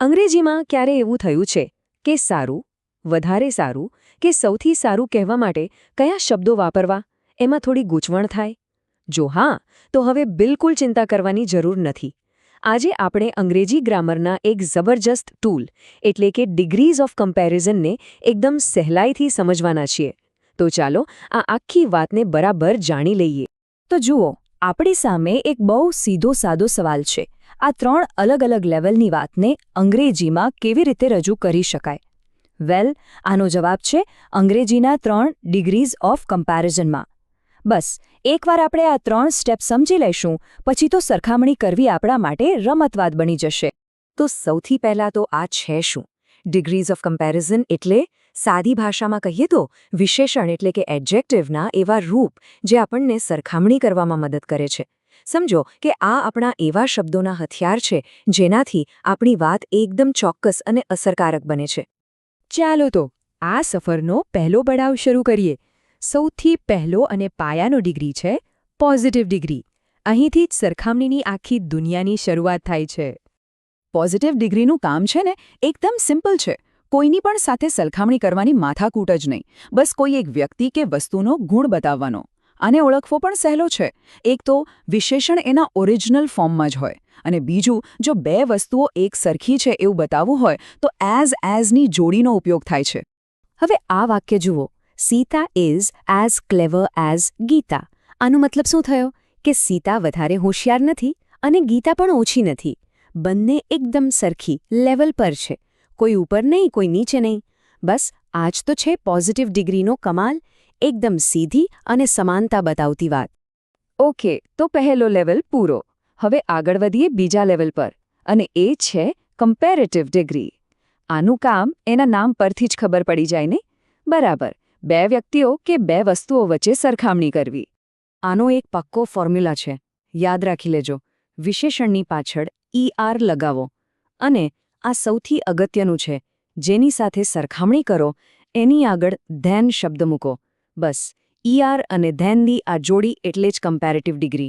અંગ્રેજીમાં ક્યારે એવું થયું છે કે સારું, વધારે સારું કે સૌથી સારું કહેવા માટે કયા શબ્દો વાપરવા એમાં થોડી ગૂંચવણ થાય? જો હા, તો હવે બિલકુલ ચિંતા કરવાની જરૂર નથી. આજે આપણે અંગ્રેજી ગ્રામરના એક જબરજસ્ત ટૂલ એટલે કે ડિગ્રીઝ ઓફ કમ્પેરિઝનને એકદમ સહેલાઈથી સમજવાના છીએ. તો ચાલો આ આખી વાતને બરાબર જાણી લઈએ. તો જુઓ, આપણી સામે એક બહુ સીધો સાદો સવાલ છે. આ 3 અલગ અલગ લેવલની વાતને અંગ્રેજીમાં કેવી રીતે રજૂ કરી શકાય? વેલ, આનો જવાબ છે અંગ્રેજીના 3 ડિગ્રીઝ ઓફ કમ્પેરિઝનમાં. બસ એકવાર આપણે આ 3 સ્ટેપ સમજી લઈશું, પછી તો સરખામણી કરવી આપણા માટે રમતવાદ બની જશે. તો સૌથી પહેલાં તો આ છે શું? ડિગ્રીઝ ઓફ કમ્પેરિઝન એટલે સાદી ભાષામાં કહીએ તો વિશેષણ એટલે કે એડજેક્ટિવના એવા રૂપ જે આપણને સરખામણી કરવામાં મદદ કરે છે. સમજો કે આ આપણા એવા શબ્દોના હથિયાર છે જેનાથી આપણી વાત એકદમ ચોક્કસ અને અસરકારક બને છે. ચાલો તો આ સફરનો પહેલો પડાવ શરૂ કરીએ. સૌથી પહેલો અને પાયાનો ડિગ્રી છે પોઝિટિવ ડિગ્રી. અહીંથી જ સરખામણીની આખી દુનિયાની શરૂઆત થાય છે. પોઝિટિવ ડિગ્રીનું કામ છે ને એકદમ સિમ્પલ છે. કોઈની પણ સાથે સરખામણી કરવાની માથાકૂટ જ નહીં. બસ કોઈ એક વ્યક્તિ કે વસ્તુનો ગુણ બતાવવાનો. આને ઓળખવો પણ સહેલો છે. એક તો વિશેષણ એના ઓરિજિનલ ફોર્મમાં જ હોય, અને બીજું, જો બે વસ્તુઓ એક સરખી છે એવું બતાવવું હોય તો એઝની જોડીનો ઉપયોગ થાય છે. હવે આ વાક્ય જુઓ, Sita is as clever as Gita. આનો મતલબ શું થયો? કે સીતા વધારે હોશિયાર નથી અને ગીતા પણ ઓછી નથી. બંને એકદમ સરખી લેવલ પર છે. કોઈ ઉપર નહીં, કોઈ નીચે નહીં. બસ આ જ તો છે પોઝિટિવ ડિગ્રીનો કમાલ. એકદમ સીધી અને સમાનતા બતાવતી વાત. ઓકે, તો પહેલો લેવલ પૂરો. હવે આગળ વધીએ બીજા લેવલ પર, અને એ છે કમ્પેરેટિવ ડિગ્રી. આનું કામ એના નામ પરથી જ ખબર પડી જાય ને? બરાબર, બે વ્યક્તિઓ કે બે વસ્તુઓ વચ્ચે સરખામણી કરવી. આનો એક પક્કો ફોર્મ્યુલા છે, યાદ રાખી લેજો. વિશેષણની પાછળ ER લગાવો, અને આ સૌથી અગત્યનું છે, જેની સાથે સરખામણી કરો એની આગળ ધેન શબ્દ મૂકો. બસ ER અને ધેનની આ જોડી એટલે જ કમ્પેરેટિવ ડિગ્રી.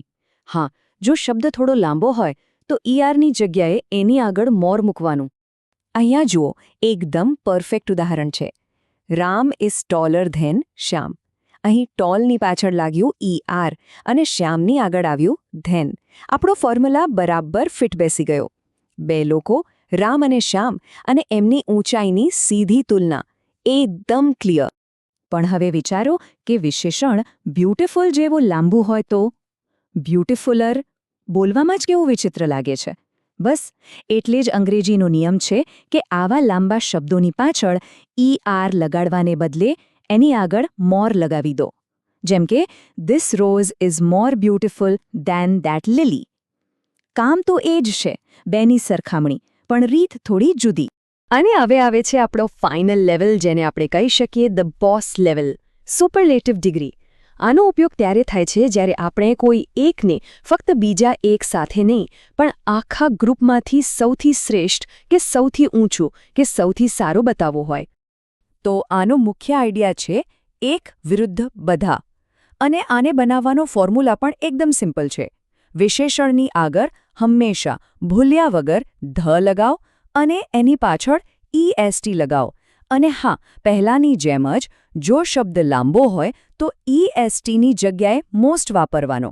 હા, જો શબ્દ થોડો લાંબો હોય તો ERની જગ્યાએ એની આગળ મોર મૂકવાનું. અહીંયા જુઓ, એકદમ પરફેક્ટ ઉદાહરણ છે. રામ ઇઝ ટોલર ધેન શ્યામ. અહીં ટોલની પાછળ લાગ્યું ER અને શ્યામની આગળ આવ્યું ધેન. આપણો ફોર્મ્યુલા બરાબર ફિટ બેસી ગયો. બે લોકો, રામ અને શ્યામ, અને એમની ઊંચાઈની સીધી તુલના. એકદમ ક્લિયર. પણ હવે વિચારો કે વિશેષણ બ્યુટીફુલ જેવું લાંબુ હોય તો? બ્યુટીફુલર બોલવામાં જ કેવું વિચિત્ર લાગે છે. બસ એટલે જ અંગ્રેજીનો નિયમ છે કે આવા લાંબા શબ્દોની પાછળ ER લગાડવાને બદલે એની આગળ મોર લગાવી દો. જેમ કે this rose is more beautiful than that lily. કામ તો એ જ છે, બેની સરખામણી, પણ રીત થોડી જુદી. અને હવે આવે છે આપણો ફાઇનલ લેવલ, જેને આપણે કહી શકીએ the boss level, superlative degree. આનો ઉપયોગ ત્યારે થાય છે જ્યારે આપણે કોઈ એકને ફક્ત બીજા એક સાથે નહીં, પણ આખા ગ્રુપમાંથી સૌથી શ્રેષ્ઠ કે સૌથી ઊંચું કે સૌથી સારું બતાવવું હોય. તો આનો મુખ્ય આઈડિયા છે એક વિરુદ્ધ બધા. અને આને બનાવવાનો ફોર્મ્યુલા પણ એકદમ સિમ્પલ છે. વિશેષણની આગળ હંમેશા ભૂલ્યા વગર ધ લગાવ અને એની પાછળ EST લગાવો. અને હા, પહેલાંની જેમ જ જો શબ્દ લાંબો હોય તો ESTની જગ્યાએ મોસ્ટ વાપરવાનો.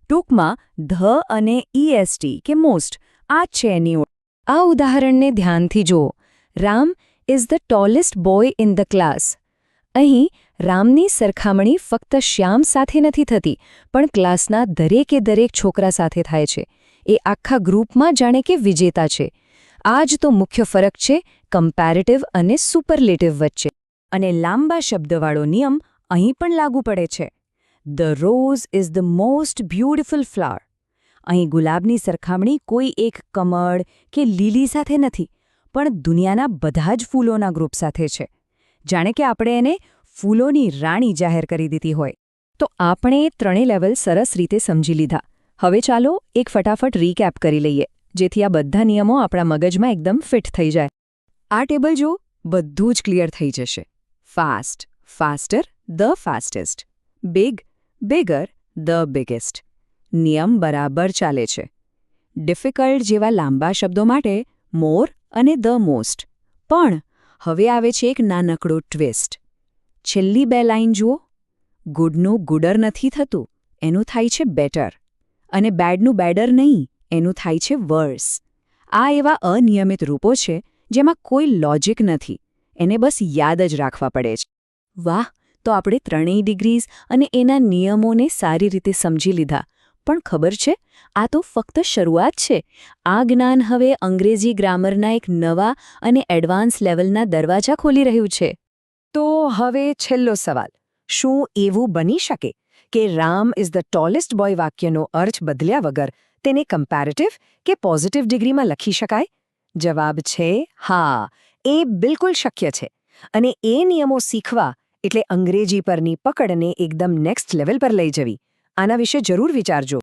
ટૂંકમાં ધ અને EST કે મોસ્ટ, આ જ છે એની ઓળખ. આ ઉદાહરણને ધ્યાનથી જુઓ. Ram is the tallest boy in the class. અહીં રામની સરખામણી ફક્ત શ્યામ સાથે નથી થતી, પણ ક્લાસના દરેકે દરેક છોકરા સાથે થાય છે. એ આખા ગ્રુપમાં જાણે કે વિજેતા છે. આ જ તો મુખ્ય ફરક છે કમ્પેરેટિવ અને સુપરલેટિવ વચ્ચે. અને લાંબા શબ્દવાળો નિયમ અહીં પણ લાગુ પડે છે. The rose is the most beautiful flower. અહીં ગુલાબની સરખામણી કોઈ એક કમળ કે લીલી સાથે નથી, પણ દુનિયાના બધા જ ફૂલોના ગ્રુપ સાથે છે. જાણે કે આપણે એને ફૂલોની રાણી જાહેર કરી દીધી હોય. તો આપણે ત્રણેય લેવલ સરસ રીતે સમજી લીધા. હવે ચાલો એક ફટાફટ રીકેપ કરી લઈએ, જેથી આ બધા નિયમો આપણા મગજમાં એકદમ ફિટ થઈ જાય. આ ટેબલ જો, બધું જ ક્લિયર થઈ જશે. Fast, faster, the fastest. Big, bigger, the biggest. નિયમ બરાબર ચાલે છે. ડિફિકલ્ટ જેવા લાંબા શબ્દો માટે મોર અને ધ મોસ્ટ. પણ હવે આવે છે એક નાનકડો ટ્વિસ્ટ. છેલ્લી 2 લાઈન જુઓ. ગુડનું ગુડર નથી થતું, એનું થાય છે બેટર. અને બેડનું બેડર નહીં, એનું થાય છે વર્સ. આ એવા અનિયમિત રૂપો છે જેમાં કોઈ લોજિક નથી. એને બસ યાદ જ રાખવા પડે છે. વાહ, તો આપણે 3 ડિગ્રીઝ અને એના નિયમોને સારી રીતે સમજી લીધા. પણ ખબર છે, આ તો ફક્ત શરૂઆત છે. આ જ્ઞાન હવે અંગ્રેજી ગ્રામરના એક નવા અને એડવાન્સ લેવલના દરવાજા ખોલી રહ્યું છે. તો હવે છેલ્લો સવાલ. શું એવું બની શકે કે Ram is the tallest boy વાક્યનો અર્થ બદલ્યા વગર તેને કમ્પેરેટિવ કે પોઝિટિવ ડિગ્રીમાં લખી શકાય? જવાબ છે હા, એ બિલકુલ શક્ય છે. અને એ નિયમો શીખવા એટલે અંગ્રેજી પરની પકડને એકદમ નેક્સ્ટ લેવલ પર લઈ જવી. આના વિશે જરૂર વિચારજો.